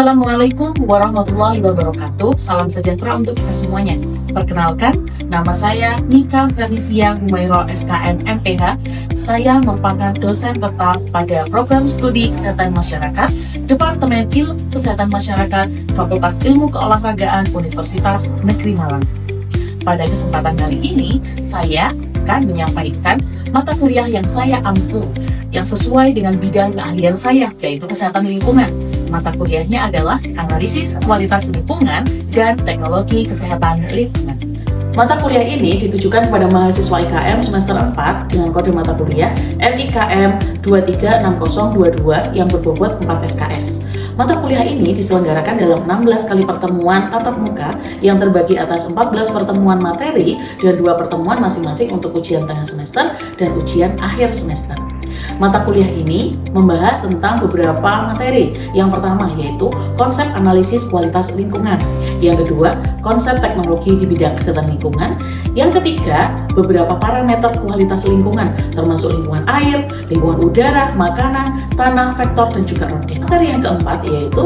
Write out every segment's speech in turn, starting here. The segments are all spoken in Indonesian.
Assalamualaikum warahmatullahi wabarakatuh. Salam sejahtera untuk kita semuanya. Perkenalkan, nama saya Nika Felicia Humairo SKM MPH. Saya merupakan dosen tetap pada program studi Kesehatan Masyarakat, Departemen Ilmu Kesehatan Masyarakat, Fakultas Ilmu Keolahragaan Universitas Negeri Malang. Pada kesempatan kali ini, saya akan menyampaikan mata kuliah yang saya ampu, yang sesuai dengan bidang keahlian saya, yaitu kesehatan lingkungan. Mata kuliahnya adalah Analisis Kualitas Lingkungan dan Teknologi Kesehatan Lingkungan. Mata kuliah ini ditujukan kepada mahasiswa IKM semester 4 dengan kode mata kuliah NIKM 236022 yang berbobot 4 SKS. Mata kuliah ini diselenggarakan dalam 16 kali pertemuan tatap muka yang terbagi atas 14 pertemuan materi dan 2 pertemuan masing-masing untuk ujian tengah semester dan ujian akhir semester. Mata kuliah ini membahas tentang beberapa materi. Yang pertama yaitu konsep analisis kualitas lingkungan. Yang kedua, konsep teknologi di bidang kesehatan lingkungan. Yang ketiga, beberapa parameter kualitas lingkungan, termasuk lingkungan air, lingkungan udara, makanan, tanah, vektor, dan juga rodin. Materi yang keempat yaitu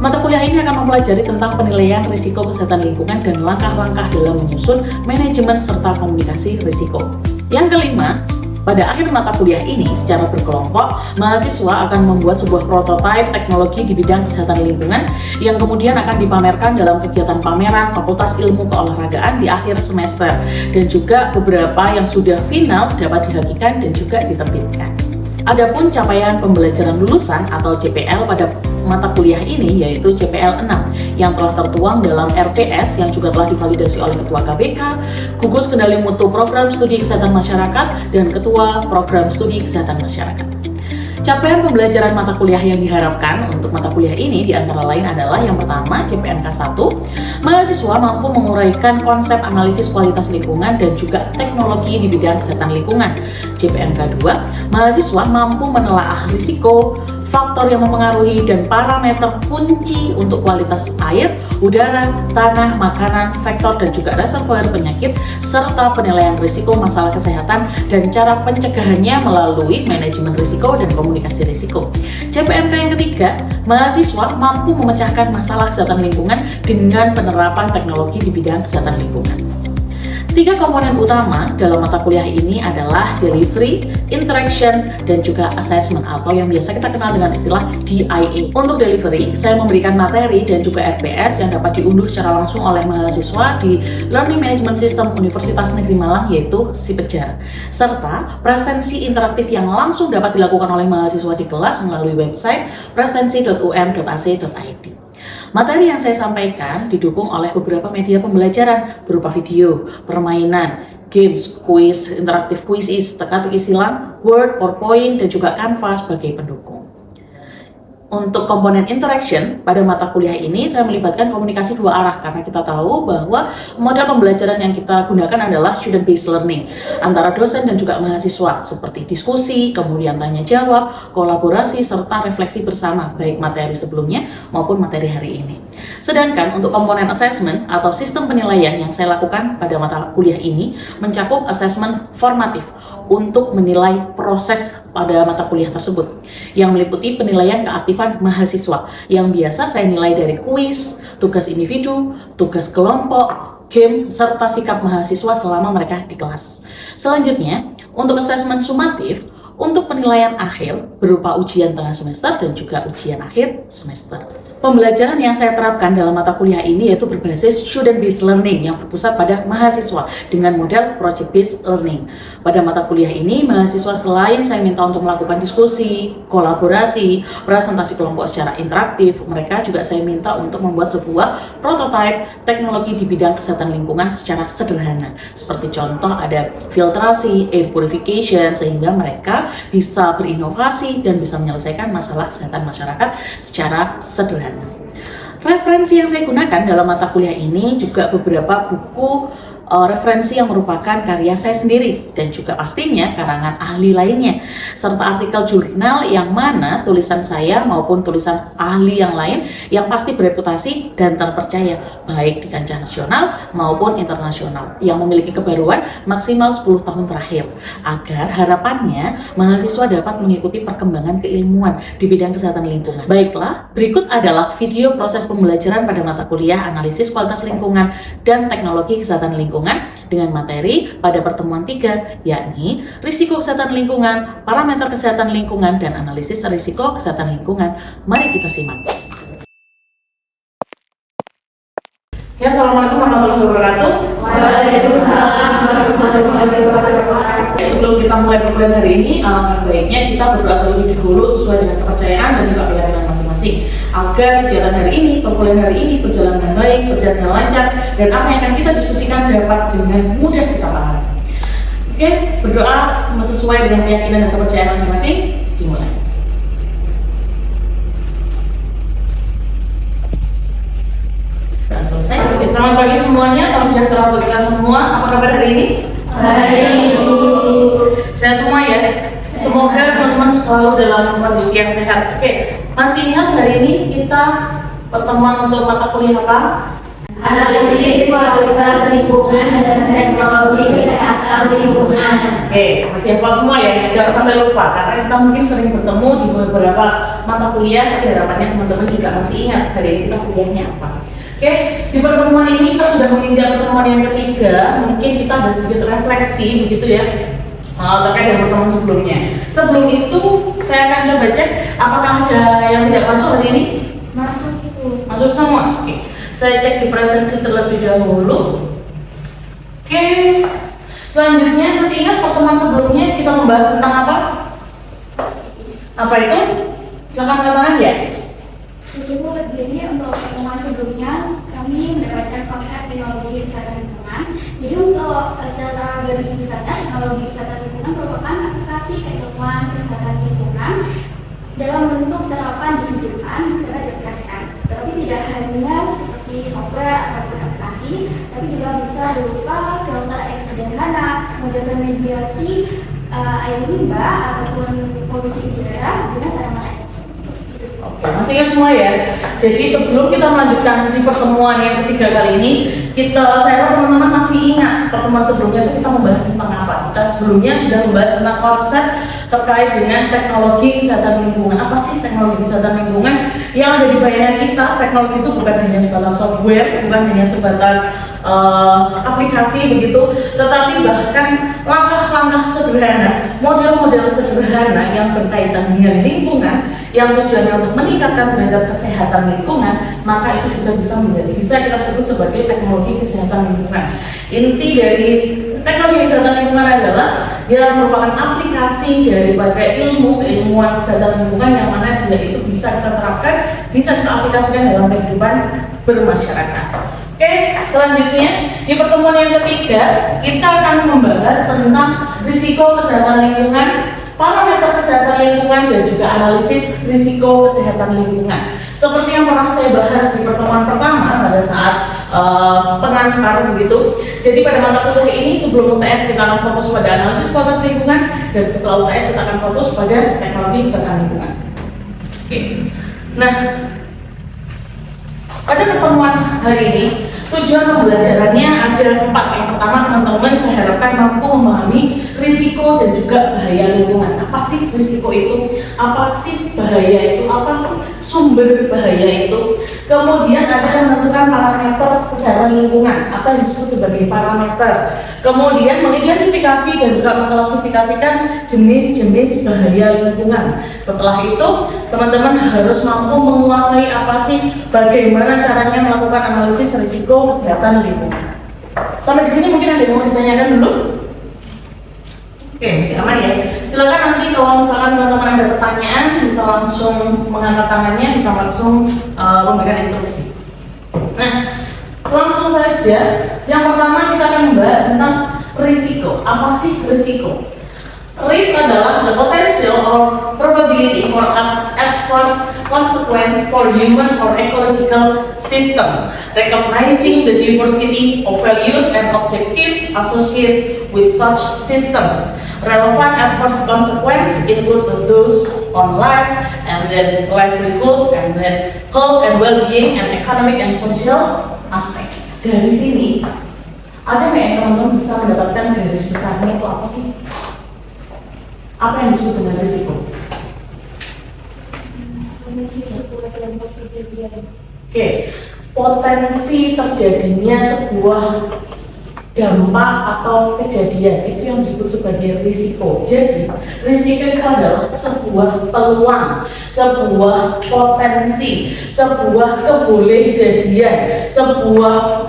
mata kuliah ini akan mempelajari tentang penilaian risiko kesehatan lingkungan dan langkah-langkah dalam menyusun manajemen serta komunikasi risiko. Yang kelima, pada akhir mata kuliah ini, secara berkelompok, mahasiswa akan membuat sebuah prototipe teknologi di bidang kesehatan lingkungan yang kemudian akan dipamerkan dalam kegiatan pameran Fakultas Ilmu Keolahragaan di akhir semester, dan juga beberapa yang sudah final dapat dihakikan dan juga diterbitkan. Adapun capaian pembelajaran lulusan atau CPL pada mata kuliah ini yaitu CPL 6 yang telah tertuang dalam RPS yang juga telah divalidasi oleh Ketua KBK, Gugus Kendali Mutu Program Studi Kesehatan Masyarakat, dan Ketua Program Studi Kesehatan Masyarakat. Capaian pembelajaran mata kuliah yang diharapkan untuk mata kuliah ini diantara lain adalah yang pertama CPNK 1, mahasiswa mampu menguraikan konsep analisis kualitas lingkungan dan juga teknologi di bidang kesehatan lingkungan. CPNK 2, mahasiswa mampu menelaah risiko, faktor yang mempengaruhi dan parameter kunci untuk kualitas air, udara, tanah, makanan, vektor, dan juga reservoir penyakit, serta penilaian risiko masalah kesehatan dan cara pencegahannya melalui manajemen risiko dan komunikasi risiko. CPNK yang ketiga, mahasiswa mampu memecahkan masalah kesehatan lingkungan dengan penerapan teknologi di bidang kesehatan lingkungan. 3 komponen utama dalam mata kuliah ini adalah delivery, interaction, dan juga assessment atau yang biasa kita kenal dengan istilah DIA. Untuk delivery, saya memberikan materi dan juga RPS yang dapat diunduh secara langsung oleh mahasiswa di Learning Management System Universitas Negeri Malang yaitu SIPEJAR, serta presensi interaktif yang langsung dapat dilakukan oleh mahasiswa di kelas melalui website presensi.um.ac.id. Materi yang saya sampaikan didukung oleh beberapa media pembelajaran berupa video, permainan, games, quiz, interaktif quiz, teka-teki silang, Word, PowerPoint, dan juga Canva sebagai pendukung. Untuk komponen interaction, pada mata kuliah ini saya melibatkan komunikasi 2 arah karena kita tahu bahwa model pembelajaran yang kita gunakan adalah student-based learning antara dosen dan juga mahasiswa seperti diskusi, kemudian tanya jawab, kolaborasi, serta refleksi bersama baik materi sebelumnya maupun materi hari ini. Sedangkan untuk komponen assessment atau sistem penilaian yang saya lakukan pada mata kuliah ini mencakup assessment formatif untuk menilai proses pada mata kuliah tersebut yang meliputi penilaian keaktifan mahasiswa yang biasa saya nilai dari kuis, tugas individu, tugas kelompok, games, serta sikap mahasiswa selama mereka di kelas. Selanjutnya, untuk assessment sumatif, untuk penilaian akhir berupa ujian tengah semester dan juga ujian akhir semester. Pembelajaran yang saya terapkan dalam mata kuliah ini yaitu berbasis student-based learning yang berpusat pada mahasiswa dengan model project-based learning. Pada mata kuliah ini, mahasiswa selain saya minta untuk melakukan diskusi, kolaborasi, presentasi kelompok secara interaktif, mereka juga saya minta untuk membuat sebuah prototipe teknologi di bidang kesehatan lingkungan secara sederhana. Seperti contoh ada filtrasi, air purification, sehingga mereka bisa berinovasi dan bisa menyelesaikan masalah kesehatan masyarakat secara sederhana. Referensi yang saya gunakan dalam mata kuliah ini juga beberapa buku referensi yang merupakan karya saya sendiri dan juga pastinya karangan ahli lainnya, serta artikel jurnal yang mana tulisan saya maupun tulisan ahli yang lain yang pasti bereputasi dan terpercaya baik di kancah nasional maupun internasional yang memiliki kebaruan maksimal 10 tahun terakhir, agar harapannya mahasiswa dapat mengikuti perkembangan keilmuan di bidang kesehatan lingkungan. Baiklah, berikut adalah video proses pembelajaran pada mata kuliah analisis kualitas lingkungan dan teknologi kesehatan lingkungan dengan materi pada pertemuan 3, yakni risiko kesehatan lingkungan, parameter kesehatan lingkungan, dan analisis risiko kesehatan lingkungan. Mari kita simak. Ya, assalamualaikum warahmatullahi wabarakatuh. Waalaikumsalam warahmatullahi wabarakatuh. Sebelum kita mulai perkuliahan hari ini, alangkah baiknya kita berdoa terlebih dahulu sesuai dengan kepercayaan dan juga keyakinan masing-masing, agar kegiatan hari ini, perkuliahan hari ini berjalan dengan baik, berjalan dengan lancar, dan apa yang akan kita diskusikan dapat dengan mudah kita pahami. Oke, berdoa sesuai dengan keyakinan dan kepercayaan masing-masing. Dimulai. Sudah selesai. Oke, selamat pagi semuanya, salam sejahtera untuk kita semua. Apa kabar hari ini? Baik. Sehat semua ya. Semoga teman-teman selalu dalam kondisi yang sehat. Oke, masih ingat hari ini kita pertemuan untuk mata kuliah apa? Analisis kualitas lingkungan dan teknologi kesehatan lingkungan. Oke, masih hafal semua ya, jangan sampai lupa karena kita mungkin sering bertemu di beberapa mata kuliah, tapi harapannya teman-teman juga masih ingat hari ini kita kuliahnya apa. Oke, di pertemuan ini kita sudah menginjak pertemuan yang ketiga, mungkin kita ada sedikit refleksi begitu ya terkait dengan pertemuan sebelumnya. Sebelum itu saya akan coba cek apakah ada yang tidak masuk hari ini? Masuk semua. Oke, saya cek di presensi terlebih dahulu. Oke, selanjutnya masih ingat pertemuan sebelumnya kita membahas tentang apa? Apa itu? Silakan katakan ya. Jadi untuk pertemuan sebelumnya kami mendapatkan konsep teknologi kesehatan lingkungan. Jadi untuk secara garis besarnya teknologi kesehatan lingkungan merupakan aplikasi keilmuan kesehatan lingkungan dalam bentuk terapan di kehidupan dapat diaplikasikan. Tetapi tidak hanya seperti software ataupun aplikasi, tapi juga bisa berupa filter X sederhana, model remediasi air limbah ataupun polusi udara dengan tanaman. Oke, masih ingat semua ya. Jadi sebelum kita melanjutkan di pertemuan yang ketiga kali ini, saya harap teman-teman masih ingat pertemuan sebelumnya itu kita membahas tentang apa. Kita sebelumnya sudah membahas tentang konsep terkait dengan teknologi kesehatan lingkungan. Apa sih teknologi kesehatan lingkungan? Yang ada di bayangan kita, teknologi itu bukan hanya sebatas software, bukan hanya sebatas aplikasi begitu, tetapi bahkan langkah-langkah sederhana, model-model sederhana yang berkaitan dengan lingkungan, yang tujuannya untuk meningkatkan derajat kesehatan lingkungan, maka itu juga bisa kita sebut sebagai teknologi kesehatan lingkungan. Inti dari teknologi kesehatan lingkungan adalah dia merupakan aplikasi daripada ilmuwan kesehatan lingkungan yang mana dia itu bisa kita terapkan, bisa kita aplikasikan dalam kehidupan bermasyarakat. Oke, selanjutnya di pertemuan yang ketiga kita akan membahas tentang risiko kesehatan lingkungan, parameter kesehatan lingkungan, dan juga analisis risiko kesehatan lingkungan. Seperti yang pernah saya bahas di pertemuan pertama pada saat pengantar begitu. Jadi pada mata kuliah ini sebelum UTS kita akan fokus pada analisis kualitas lingkungan, dan setelah UTS kita akan fokus pada teknologi kesehatan lingkungan. Oke. Nah, pada pertemuan hari ini tujuan pembelajarannya ada 4. Yang pertama, teman-teman saya harapkan mampu memahami risiko dan juga bahaya lingkungan. Apa sih risiko itu? Apa sih bahaya itu? Apa sih sumber bahaya itu? Kemudian ada menentukan parameter kesehatan lingkungan, apa yang disebut sebagai parameter. Kemudian mengidentifikasi dan juga mengklasifikasikan jenis-jenis bahaya lingkungan. Setelah itu, teman-teman harus mampu menguasai apa sih, bagaimana caranya melakukan analisis risiko kesehatan lingkungan. Sampai di sini mungkin ada yang mau ditanyakan dulu? Oke, masih aman ya. Silakan nanti kalau misalkan teman-teman ada pertanyaan bisa langsung mengangkat tangannya, bisa langsung memberikan instruksi. Nah, langsung saja. Yang pertama kita akan membahas tentang risiko. Apa sih risiko? Risk adalah the potential or probability for adverse consequence for human or ecological systems, recognizing the diversity of values and objectives associated with such systems. Relevant adverse consequences include those on lives and then livelihoods and then health and well-being and economic and social aspect. Dari sini ada nggak yang teman-teman bisa mendapatkan garis besarnya itu apa sih? Apa yang disebut dengan risiko? Oke, potensi terjadinya sebuah dampak atau kejadian itu yang disebut sebagai risiko. Jadi, risiko itu adalah sebuah peluang, sebuah potensi, sebuah kebolehjadian, sebuah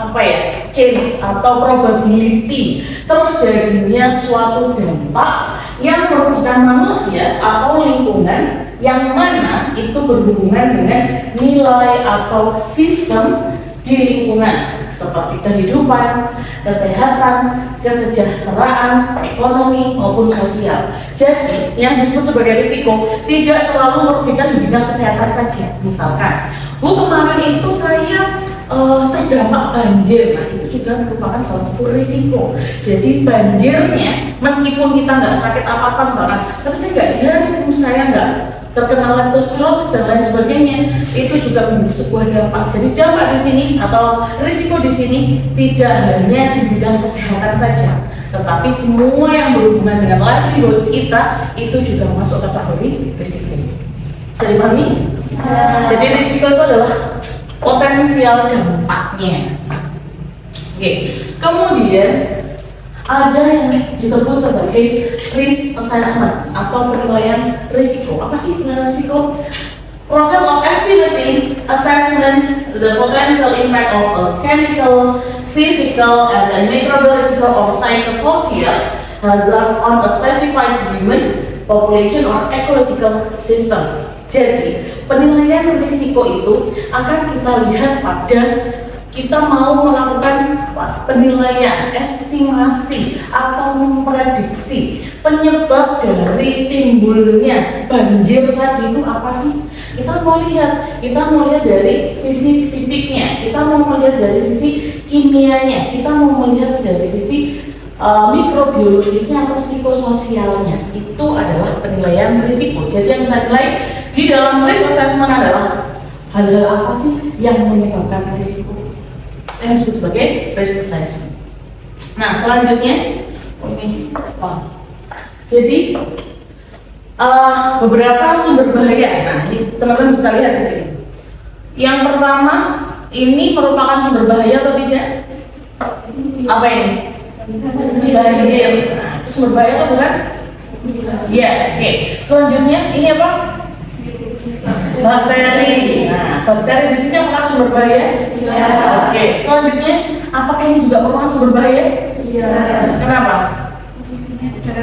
chance atau probability terjadinya suatu dampak yang merugikan manusia atau lingkungan yang mana itu berhubungan dengan nilai atau sistem di lingkungan seperti kehidupan, kesehatan, kesejahteraan, ekonomi maupun sosial. Jadi yang disebut sebagai risiko tidak selalu merugikan di bidang kesehatan saja. Misalkan, kemarin itu saya terdampak banjir, nah itu juga merupakan salah satu risiko. Jadi banjirnya meskipun kita nggak sakit apa-apa misalkan, tapi saya nggak diare, saya nggak terkena leptospirosis dan lain sebagainya, itu juga menjadi sebuah dampak. Jadi dampak di sini atau risiko di sini tidak hanya di bidang kesehatan saja, tetapi semua yang berhubungan dengan livelihood kita itu juga masuk kategori risiko. Bisa dipahami? Jadi risiko itu adalah potensial dampaknya. Oke. Kemudian ada yang disebut sebagai risk assessment atau penilaian risiko. Apa sih penilaian risiko? Process of estimating, assessment, the potential impact of a chemical, physical, and then microbiological or psychosocial hazard on a specified human population or ecological system. Jadi, penilaian risiko itu akan kita lihat pada kita mau melakukan penilaian, estimasi, atau memprediksi penyebab dari timbulnya banjir tadi itu apa sih? Kita mau lihat dari sisi fisiknya, kita mau melihat dari sisi kimianya, kita mau melihat dari sisi mikrobiologisnya atau psikososialnya. Itu adalah penilaian risiko. Jadi yang kita nilai di dalam risk assessment adalah hal-hal apa sih yang menyebabkan risiko, yang disebut sebagai risk assessment. Nah selanjutnya jadi beberapa sumber bahaya. Nah ini teman-teman bisa lihat di sini. Yang pertama ini merupakan sumber bahaya atau tidak? Apa ini? Banjir. Nah, itu sumber bahaya atau bukan? Ya, oke. Selanjutnya ini apa? Bakteri. Nah, bakteri di sini apakah sumber bahaya? Iya. Oke. Selanjutnya, apakah ini juga merupakan sumber bahaya? Iya. Kenapa?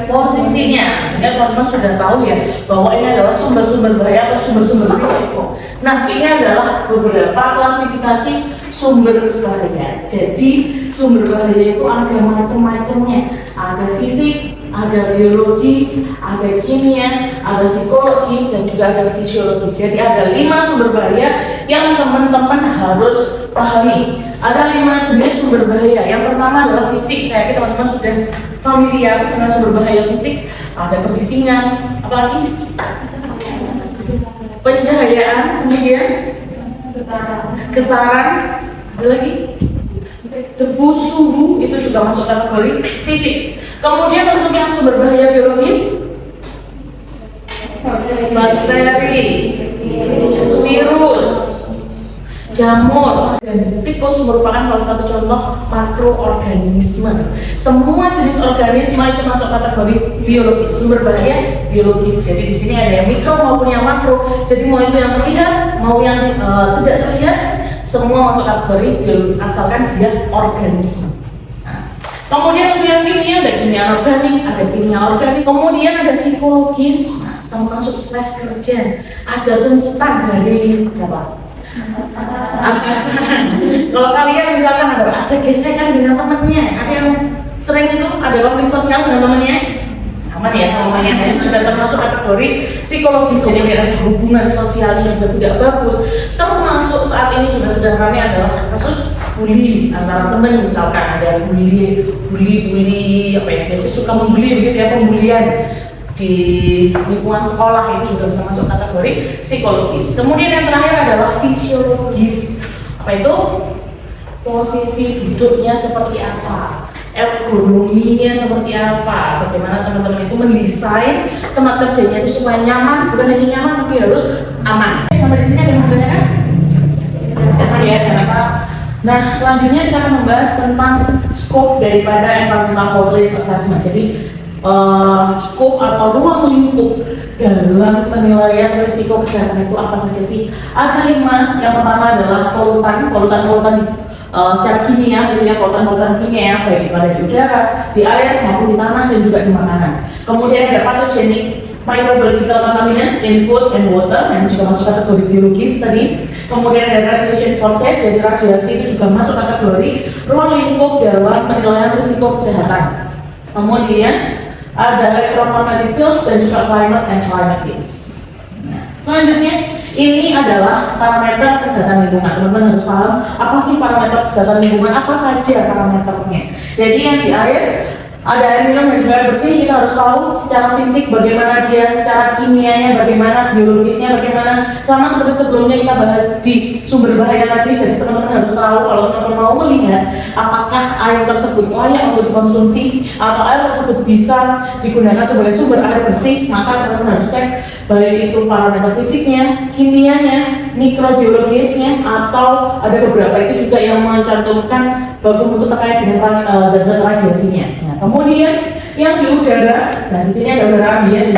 Posisinya. Sehingga teman-teman sudah tahu ya bahwa ini adalah sumber-sumber bahaya atau sumber-sumber risiko. Nah, ini adalah beberapa klasifikasi sumber bahaya. Jadi, sumber bahaya itu ada macam-macamnya. Ada fisik, ada biologi, ada kimia, ada psikologi, dan juga ada fisiologis. Jadi ada 5 sumber bahaya yang teman-teman harus pahami. Ada 5 jenis sumber bahaya. Yang pertama adalah fisik. Saya yakin teman-teman sudah familiar dengan sumber bahaya fisik. Ada kebisingan, apalagi pencahayaan, kemudian getaran, ada lagi debu, suhu, itu juga masuk kategori fisik. Kemudian untuk yang sumber bahaya biologis, bakteri, virus, jamur, dan tikus merupakan salah satu contoh makroorganisme. Semua jenis organisme itu masuk kategori biologis, sumber bahaya biologis. Jadi di sini ada yang mikro maupun yang makro. Jadi mau itu yang terlihat, mau yang tidak terlihat, semua masuk kategori biologis asalkan dia organisme. Kemudian untuk yang kimia, ada kimia organik, ada kimia organik. Kemudian ada psikologis, termasuk stres kerja. Ada tuntutan dari siapa? Atasan. Kalau kalian misalkan ada gesekan dengan temannya, ada yang sering itu ada konflik sosial dengan temannya, aman ya semuanya. Ini juga termasuk kategori psikologis, jadi ada hubungan sosialnya juga tidak bagus. Termasuk saat ini juga sedang ramai adalah kasus bully antara teman, misalkan ada bully apa ya, biasanya suka membuli begitu ya, pembulian di lingkungan sekolah, itu juga bisa masuk kategori psikologis. Kemudian yang terakhir adalah fisiologis. Apa itu? Posisi duduknya seperti apa, ergonominya seperti apa, bagaimana teman-teman itu mendesain tempat kerjanya itu supaya nyaman, bukan hanya nyaman tapi harus aman. Sampai di sini ada yang mau ditanyakan? Siapa ya? Siapa? Nah, selanjutnya kita akan membahas tentang scope daripada environmental health risk assessment. Jadi scope atau ruang lingkup dalam penilaian risiko kesehatan itu apa saja sih? Ada 5. Yang pertama adalah polutan secara kimia, gitu ya, polutan kimia baik itu ada di udara, di air maupun di tanah dan juga di makanan. Kemudian ada pathogenic microbiological contaminants in food and water yang juga masuk kategori biologis tadi. Kemudian ada radiation sources, jadi radiasi itu juga masuk kategori ruang lingkup dalam penilaian risiko kesehatan. Kemudian ada electromagnetic fields dan juga climate and climatics. Nah, selanjutnya ini adalah parameter kesehatan lingkungan. Teman-teman harus paham apa sih parameter kesehatan lingkungan, apa saja parameternya. Jadi yang di air ada air minum dan juga air bersih, kita harus tahu secara fisik bagaimana dia, secara kimianya bagaimana, biologisnya bagaimana. Sama seperti sebelumnya kita bahas di sumber bahaya tadi, jadi teman-teman harus tahu kalau teman-teman mau melihat apakah air tersebut layak untuk dikonsumsi atau air tersebut bisa digunakan sebagai sumber air bersih, maka teman-teman harus cek baik itu parameter fisiknya, kimianya, mikrobiologisnya, atau ada beberapa itu juga yang mencantumkan baku mutu terkait dengan zat-zat radiasinya. Nah, kemudian yang di udara, nah di sini ada udara ambien,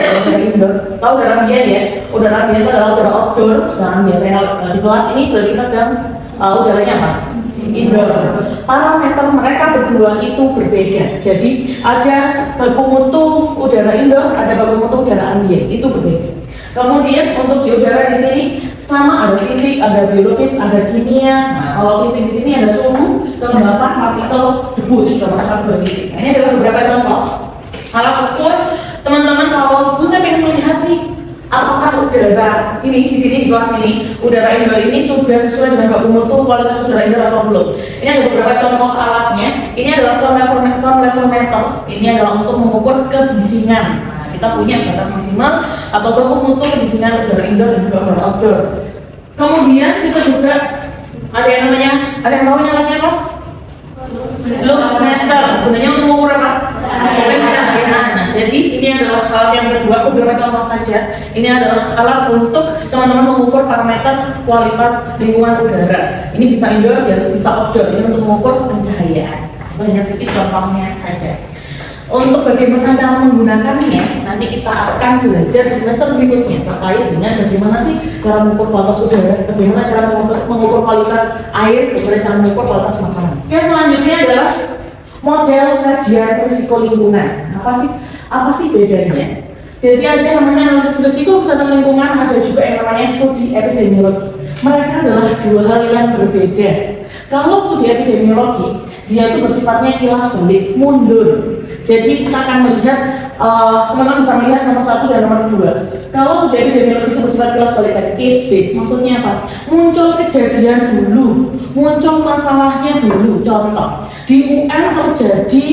tahu udara ambien ya? Udara ambien itu adalah udara outdoor. Sekarang biasanya di kelas ini berarti kita sedang udaranya apa? Indoor. Parameter mereka berdua itu berbeda. Jadi ada baku mutu udara indoor, ada baku mutu udara ambien, itu berbeda. Kemudian untuk di udara di sini sama, ada fisik, ada biologis, ada kimia. Nah, kalau fisik di sini ada suhu, kelembapan, partikel, debu, itu juga masuk kategori fisik. Nah, ini adalah beberapa contoh alat ukur. Teman-teman kalau saya pengen melihat nih, apakah udara ini di sini di kelas ini, udara indoor ini sudah sesuai dengan baku mutu kualitas udara indoor atau belum? Ini ada beberapa contoh alatnya. Ini adalah sound level meter. Ini adalah untuk mengukur kebisingan. Kita punya batas maksimal atau baku mutu kebisingan udara indoor dan juga udara outdoor. Kemudian kita juga ada yang tahu ini alatnya apa? Lux meter. Gunanya untuk mengukur apa? Pencahayaan. Nah, jadi ini adalah alat yang kedua, beberapa contoh saja. Ini adalah alat untuk teman-teman mengukur parameter kualitas lingkungan udara. Ini bisa indoor, bisa outdoor. Ini untuk mengukur pencahayaan. Hanya sedikit contohnya saja. Untuk bagaimana cara menggunakannya, nanti kita akan belajar di semester berikutnya terkait dengan bagaimana sih cara mengukur kualitas udara, bagaimana cara mengukur kualitas air, bagaimana cara mengukur kualitas makanan. Yang selanjutnya adalah model kajian risiko lingkungan. Apa sih bedanya? Jadi ada yang namanya analisis risiko kesehatan lingkungan, ada juga yang namanya studi epidemiologi. Mereka adalah dua hal yang berbeda. Kalau studi epidemiologi, dia itu bersifatnya kilas balik, mundur. Jadi kita akan melihat, teman-teman bisa melihat nomor 1 dan nomor 2. Kalau studi epidemiologi itu bersifat kilas balik tadi, case base, maksudnya apa? Muncul kejadian dulu, muncul masalahnya dulu. Contoh, di UN terjadi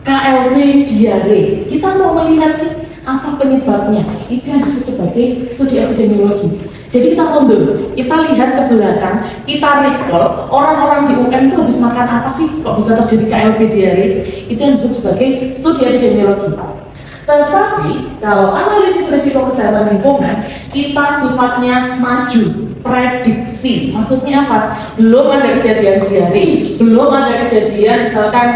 KLB diare. Kita mau melihat apa penyebabnya, itu yang disebut sebagai studi epidemiologi. Jadi kita mundur, kita lihat ke belakang, kita recall orang-orang di UN itu habis makan apa sih kok bisa terjadi KLB diare. Itu yang disebut sebagai studi epidemiologi. Tetapi kalau analisis risiko kesehatan lingkungan, kita sifatnya maju, prediksi. Maksudnya apa? Belum ada kejadian diare, belum ada kejadian misalkan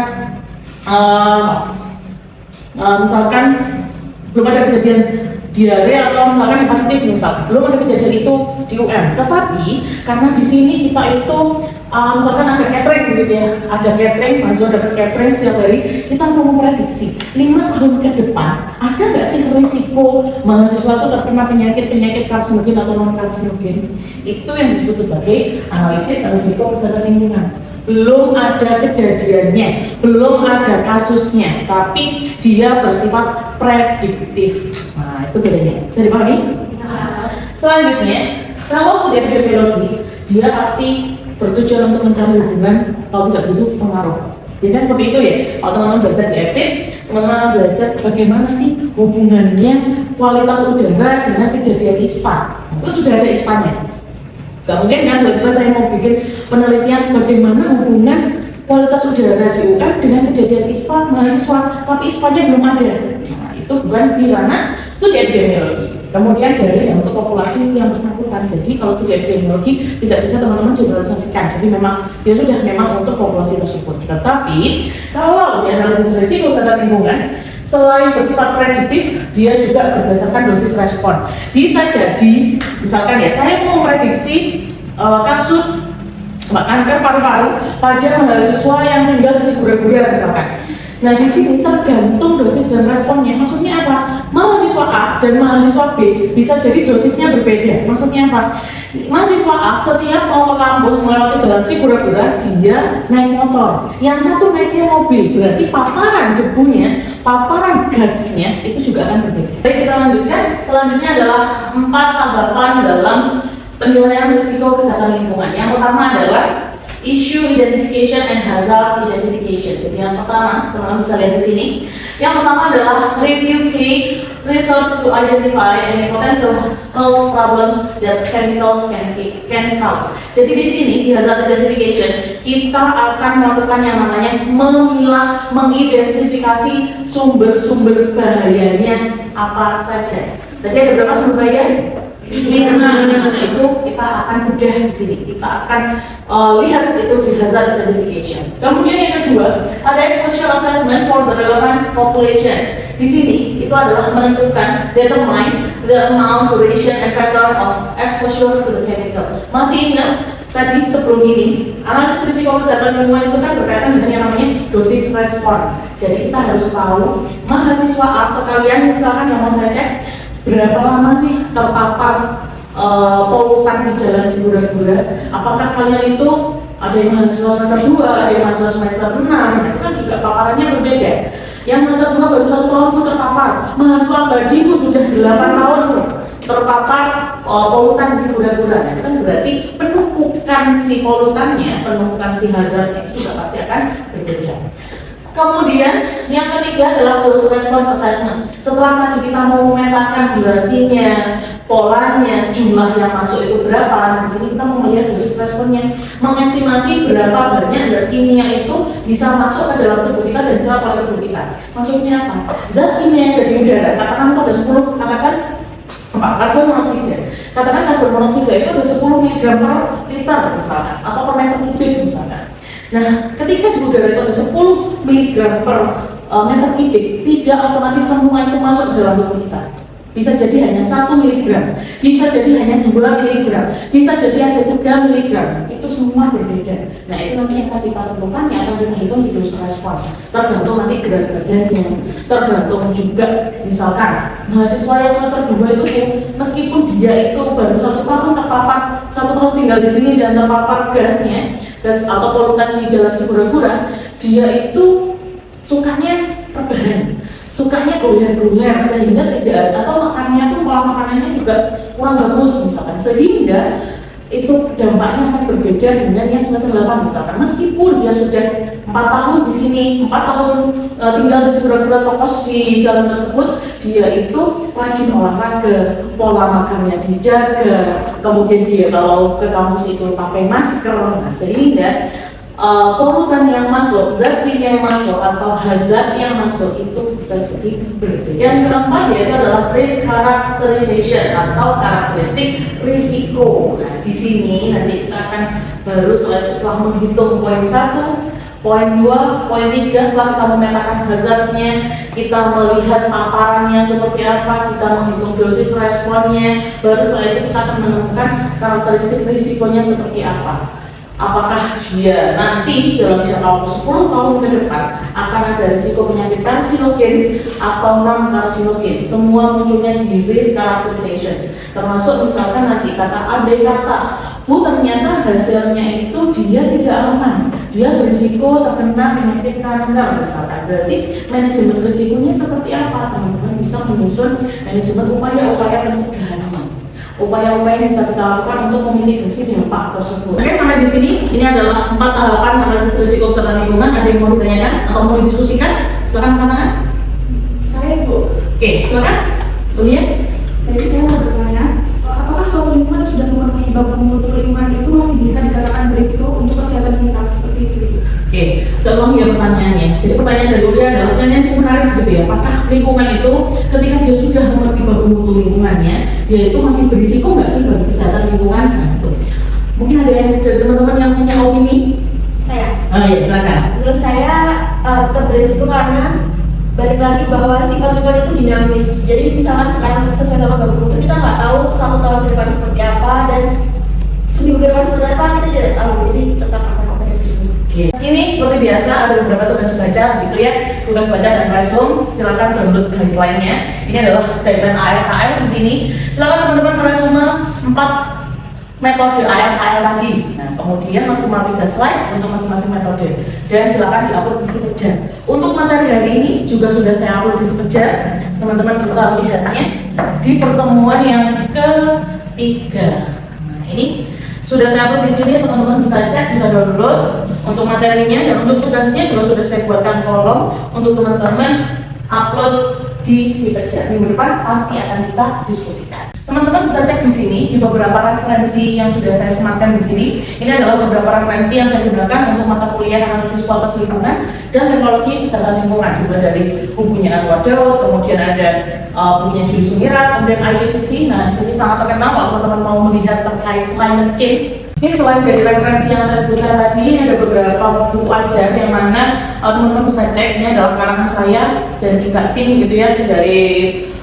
belum ada kejadian diare atau misalkan hepatitis belum ada kejadian itu di UN. Tetapi karena di sini kita itu misalkan ada catering begitu ya, ada catering, mahasiswa dapat catering setiap hari, kita mau memprediksi 5 tahun ke depan ada nggak sih risiko mahasiswa itu terkena penyakit karsinogen atau non karsinogen. Itu yang disebut sebagai analisis risiko kesehatan lingkungan. belum ada kejadiannya, belum ada kasusnya, tapi dia bersifat prediktif. Nah, itu bedanya. Bisa dipahami? Selanjutnya, kalau sudah epidemiologi, dia pasti bertujuan untuk mencari hubungan kalau tidak butuh pengaruh. Biasanya seperti itu ya. Kalau teman-teman belajar di EPID, teman-teman belajar bagaimana sih hubungannya kualitas udara dengan kejadian ISPA. Itu juga ada ISPA-nya. Gak mungkin kan tiba-tiba saya mau bikin penelitian bagaimana hubungan kualitas udara di UM dengan kejadian ISPA mahasiswa, tapi ISPA-nya belum ada. Nah, itu bukan di ranah studi epidemiologi. Kemudian dari untuk populasi yang bersangkutan. Jadi kalau studi epidemiologi tidak bisa teman-teman generalisasikan. Jadi memang dia sudah memang untuk populasi tersebut. Tetapi kalau di analisis risiko kesehatan lingkungan, selain bersifat prediktif, dia juga berdasarkan dosis respon. Bisa jadi, misalkan ya, saya mau memprediksi kasus kanker paru-paru pada mahasiswa yang tinggal di Sigura-gura misalkan. Nah, di sini tergantung dosis dan responnya. Maksudnya apa? Mahasiswa A dan mahasiswa B bisa jadi dosisnya berbeda. Maksudnya apa? Mahasiswa A setiap mau ke kampus melewati jalan Sigura-gura, dia naik motor. Yang satu naiknya mobil. Berarti paparan debunya, paparan gasnya itu juga akan berbeda. Baik, kita lanjutkan. Selanjutnya adalah 4 tahapan dalam penilaian risiko kesehatan lingkungan. Yang pertama adalah issue identification and hazard identification. Jadi yang pertama, teman-teman bisa lihat di sini. Yang pertama adalah review key research to identify any potential health problems that chemical can cause. Jadi di sini di hazard identification kita akan melakukan yang namanya memilah, mengidentifikasi sumber-sumber bahayanya apa saja. Tadi ada berapa sumber bahaya? Nah, itu kita akan bedah di sini. Kita akan lihat itu di hazard identification. Kemudian yang kedua, ada exposure assessment for the relevant population. Di sini itu adalah menentukan determine the amount, duration, and pattern of exposure to the chemical. Masih ingat tadi sebelum ini analisis risiko kesehatan lingkungan itu kan berkaitan dengan yang namanya dosis respon. Jadi kita harus tahu mahasiswa atau kalian misalkan yang mau saya cek berapa lama sih terpapar polutan di jalan Sigura-gura? Apakah kalian itu ada yang mahasiswa semester 2, ada yang mahasiswa semester 6? Itu kan juga paparannya berbeda. Yang semester 2 baru 1 tahun itu terpapar, mahasiswa badiku sudah 8 tahun terpapar polutan di Sigura-gura. Nah, itu kan berarti penumpukan si polutannya, penumpukan si hazardnya itu juga pasti akan berbeda. Kemudian yang ketiga adalah dose response assessment. Setelah tadi kita mau memetakan durasinya, polanya, jumlah yang masuk itu berapa. Nah, di sini kita mau melihat dosis responnya, mengestimasi berapa banyak zat kimia itu bisa masuk ke dalam tubuh kita dan serap oleh tubuh kita. Maksudnya apa? Zat kimia yang ada di udara, katakan itu ada 10, katakan karbon monoksida. Katakan karbon monoksida itu ada 10 mg per liter misalkan, atau per meter kubik misalkan. Nah, ketika di udara itu ada 10 mg per meter kubik, tidak otomatis semua itu masuk ke dalam tubuh kita. Bisa jadi hanya 1 mg, bisa jadi hanya 2 mg, bisa jadi ada 3 mg. Itu semua berbeda. Nah, itu nanti yang akan kita tentukan, yang akan kita hitung di dose respons. Tergantung nanti berat badannya, tergantung juga misalkan mahasiswa yang semester 2 itu meskipun dia itu baru 1 tahun terpapar, 1 tahun tinggal di sini dan terpapar gasnya, gas atau polutan di jalan Sigura-gura, dia itu sukanya rebahan, sukanya goler-goler sehingga tidak, atau makannya tuh pola makanannya juga kurang bagus misalkan, sehingga itu dampaknya akan berbeda dengan yang semester 8 misalkan. Meskipun dia sudah 4 tahun di sini, 4 tahun tinggal di Sigura-gura Tokos di jalan tersebut, dia itu rajin olahraga, pola makannya dijaga, kemudian dia kalau ke kampus itu pakai masker, nah, sehingga polutan yang masuk, zat kimia yang masuk atau hazard yang masuk itu bisa jadi berbeda. Yang keempat yaitu adalah risk characterization atau karakteristik risiko. Nah, di sini nanti kita akan baru setelah menghitung poin 1, poin 2, poin 3, setelah kita memetakan hazardnya, kita melihat paparannya seperti apa, kita menghitung dosis responnya, baru setelah itu kita akan menemukan karakteristik risikonya seperti apa. Apakah dia nanti dalam jangka waktu 10 tahun ke depan akan ada risiko penyakit karsinogen atau non karsinogen. Semua munculnya di risk characterization. Termasuk misalkan nanti kata A, B, kata Bu, ternyata hasilnya itu dia tidak aman. dia berisiko terkena penyakit kanker misalkan. Berarti manajemen risikonya seperti apa? Teman-teman bisa menyusun manajemen upaya-upaya pencegahan. Upaya-upaya yang bisa kita lakukan untuk memitigasi dampak tersebut. Oke, sampai di sini ini adalah 4 tahapan analisis risiko kesehatan lingkungan. Ada yang mau ditanyakan atau mau didiskusikan? Silakan teman-teman. Saya Bu. Oke, silakan. Dunia. Jadi saya mau bertanya, apakah suatu lingkungan yang sudah memenuhi baku mutu lingkungan itu masih bisa dikatakan berisiko untuk kesehatan kita seperti itu? Oke, sebelum ya pertanyaannya. Jadi pertanyaan dari Dunia adalah pertanyaan yang menarik gitu ya. Apakah lingkungan itu ketika dia sudah memenuhi baku mutu lingkungannya, dia itu masih berisiko nggak sih bagi kesehatan lingkungan? Nah, itu. Mungkin ada yang dari teman-teman yang punya opini? Saya. Oh iya, silakan. Menurut saya tetap berisiko karena balik lagi bahwa sifat lingkungan itu dinamis. Jadi misalkan sekarang sesuai sama baku mutu kita nggak tahu 1 tahun ke depan seperti apa dan seminggu ke depan seperti apa kita tidak tahu. Jadi tetap akan ada berisiko. Oke. Ini seperti biasa ada beberapa tugas baca gitu ya. Tugas baca dan resume. Silakan download guideline-nya. Ini adalah guideline AFAL di sini. Silakan teman-teman resume 4 metode AFAL tadi. Nah, kemudian maksimal 3 slide untuk masing-masing metode. Dan silakan diupload di Sipejar. Untuk materi hari ini juga sudah saya upload di Sipejar. Teman-teman bisa melihatnya di pertemuan yang ketiga. Nah, ini sudah saya upload di sini, teman-teman bisa cek, bisa download untuk materinya dan untuk tugasnya juga sudah saya buatkan kolom untuk teman-teman upload di Sipejar. Minggu depan pasti akan kita diskusikan. Teman-teman bisa cek di sini di beberapa referensi yang sudah saya sematkan di sini. Ini adalah beberapa referensi yang saya gunakan untuk mata kuliah analisis kualitas lingkungan dan teknologi kesehatan lingkungan, mulai dari bukunya Arwado, kemudian ada bukunya Juli Sumirat, kemudian IPCC. Nah, di sini sangat terkenal kalau teman-teman mau melihat terkait climate change. Ini selain dari referensi yang saya sebutkan tadi, ini ada beberapa buku ajar yang mana teman-teman bisa cek. Ini adalah karangan saya dan juga tim gitu ya dari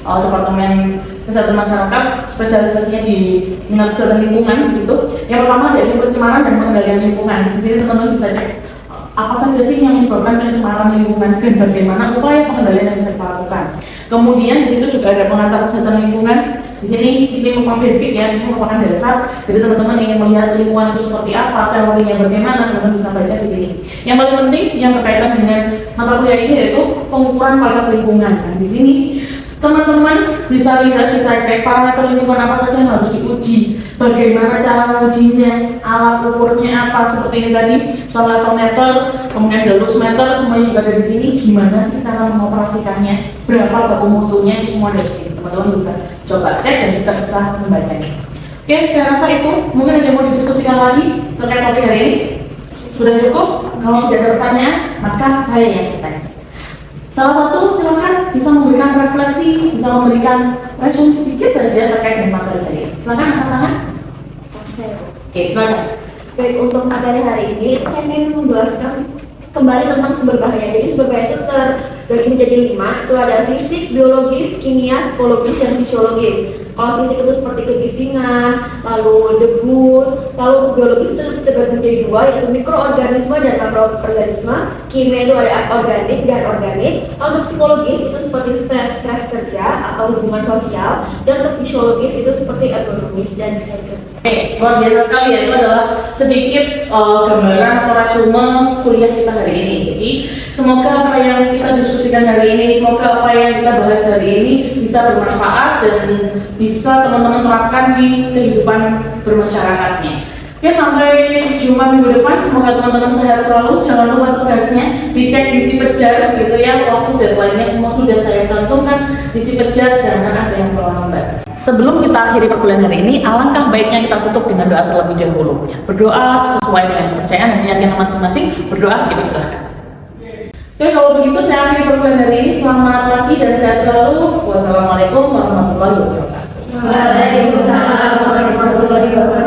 Departemen Kesehatan Masyarakat, spesialisasinya di minat kesehatan lingkungan gitu. Yang pertama dari pencemaran dan pengendalian lingkungan. Di sini teman-teman bisa cek apa saja sih yang menyebabkan pencemaran lingkungan dan bagaimana upaya pengendalian yang bisa kita lakukan. Kemudian di situ juga ada pengantar kesehatan lingkungan. Di sini ini merupakan basic ya, ini merupakan dasar. Jadi teman-teman ingin melihat lingkungan itu seperti apa, teorinya bagaimana, teman-teman bisa baca di sini. Yang paling penting yang berkaitan dengan mata kuliah ini yaitu pengukuran kualitas lingkungan. Nah, di sini teman-teman bisa lihat, bisa cek parameter lingkungan apa saja yang harus diuji, bagaimana cara mengujinya, alat ukurnya apa, seperti ini tadi, soal level meter, kemudian delux meter, semuanya juga ada di sini. Gimana sih cara mengoperasikannya, berapa baku mutunya, itu semua dari sini. Teman-teman bisa coba cek dan juga bisa membacanya. Oke, saya rasa itu. Mungkin ada yang mau didiskusikan lagi terkait topik hari ini. Sudah cukup? Kalau tidak ada pertanyaan, maka saya yang bertanya. Salah satu silakan bisa memberikan refleksi, bisa memberikan resume sedikit saja terkait dengan materi hari ini. Silakan angkat tangan. Oke, silakan. Baik, untuk materi hari ini saya ingin menjelaskan kembali tentang sumber bahaya. Jadi sumber bahaya itu terbagi menjadi 5. Itu ada fisik, biologis, kimia, psikologis, dan fisiologis. Kalau fisik itu seperti kebisingan, lalu debu, lalu untuk biologis itu terbagi menjadi 2, yaitu mikroorganisme dan makroorganisme. Kimia itu ada organik dan organik. Lalu untuk psikologis itu seperti stres kerja atau hubungan sosial, dan untuk fisiologis itu seperti ergonomis dan desain kerja. Oke, luar biasa sekali ya, itu adalah sedikit gambaran atau resume kuliah kita hari ini. Jadi semoga apa yang kita diskusikan hari ini, semoga apa yang kita bahas hari ini bisa bermanfaat dan bisa teman-teman terapkan di kehidupan bermasyarakatnya. Oke, sampai jumpa minggu depan. Semoga teman-teman sehat selalu. Jangan lupa tugasnya dicek di Sipejar gitu ya. Waktu dan lainnya semua sudah saya cantumkan di Sipejar. Jangan ada yang terlambat. Sebelum kita akhiri perkuliahan hari ini, alangkah baiknya kita tutup dengan doa terlebih dahulu. Berdoa sesuai dengan kepercayaan dan keyakinan masing-masing. Berdoa dipersilakan. Oke, kalau begitu saya akhiri perkuliahan hari ini. Selamat pagi dan sehat selalu. Wassalamualaikum warahmatullahi wabarakatuh. Waalaikumsalam warahmatullahi wabarakatuh.